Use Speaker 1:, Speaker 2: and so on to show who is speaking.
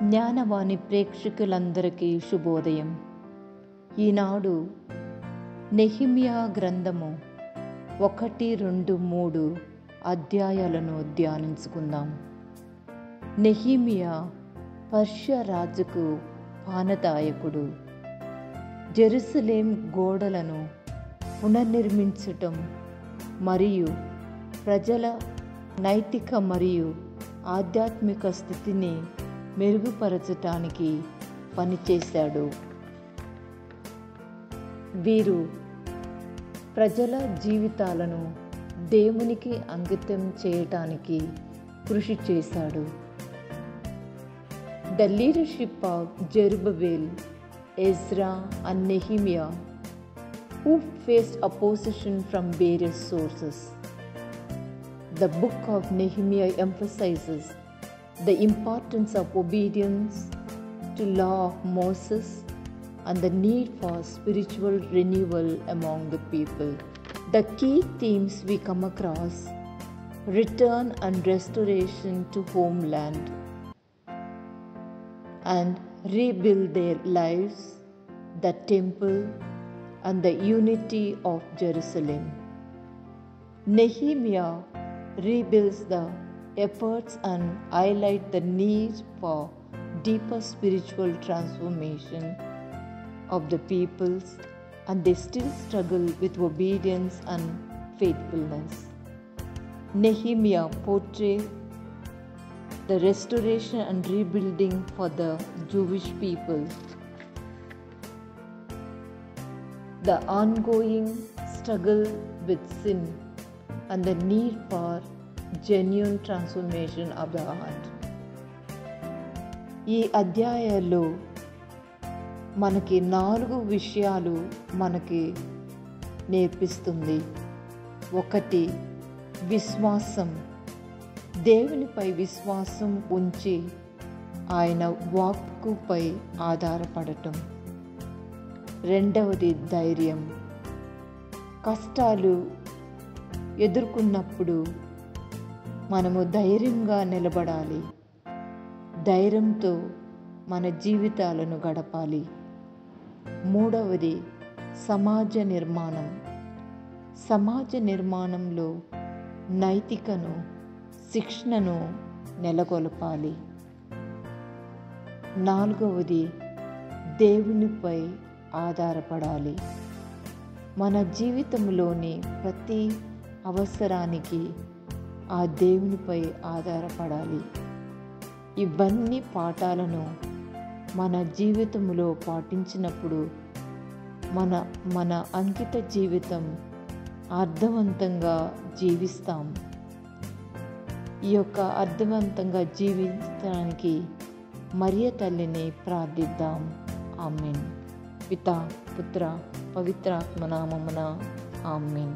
Speaker 1: జ్ఞానవాణి ప్రేక్షకులందరికీ శుభోదయం. ఈనాడు నెహెమ్యా గ్రంథము 1, 2, 3 అధ్యాయాలను ధ్యానించుకుందాం. నెహెమ్యా పర్షియా రాజుకు పానదాయకుడు. జెరూసలేం గోడలను పునర్నిర్మించటం మరియు ప్రజల నైతిక మరియు ఆధ్యాత్మిక స్థితిని మెరుగుపరచటానికి పనిచేశాడు. వీరు ప్రజల జీవితాలను దేవునికి అంకితం చేయటానికి కృషి చేశాడు. The leadership of Zerubbabel, Ezra and Nehemiah, who faced opposition from various sources. The book of Nehemiah emphasizes the importance of obedience to law of Moses and the need for spiritual renewal among the people. The key themes we come across: return and restoration to homeland, and rebuild their lives, the temple, and the unity of Jerusalem. Nehemiah rebuilds the efforts and highlight the need for deeper spiritual transformation of the peoples, and they still struggle with obedience and faithfulness. Nehemiah portrays the restoration and rebuilding for the Jewish people, the ongoing struggle with sin, and the need for genuine transformation of the heart. ఈ అధ్యాయాల్లో మనకి 4 విషయాలు మనకి నేర్పిస్తుంది. 1, విశ్వాసం. దేవునిపై విశ్వాసం ఉంచి ఆయన వాక్కుపై ఆధారపడటం. 2, ధైర్యం. కష్టాలు ఎదుర్కొన్నప్పుడు మనము ధైర్యంగా నిలబడాలి. ధైర్యంతో మన జీవితాలను గడపాలి. 3, సమాజ నిర్మాణం. సమాజ నిర్మాణంలో నైతికను, శిక్షణను నెలకొల్పాలి. 4, దేవునిపై ఆధారపడాలి. మన జీవితంలోని ప్రతి అవసరానికి ఆ దేవునిపై ఆధారపడాలి. ఇవన్నీ పాఠాలను మన జీవితంలో పాటించినప్పుడు మన అంకిత జీవితం అర్థవంతంగా జీవిస్తాం. ఈ యొక్క అర్థవంతంగా జీవించడానికి మరియ తల్లిని ప్రార్థిద్దాం. ఆమేన్. పితా, పుత్ర, పవిత్రాత్మ నామమున ఆమేన్.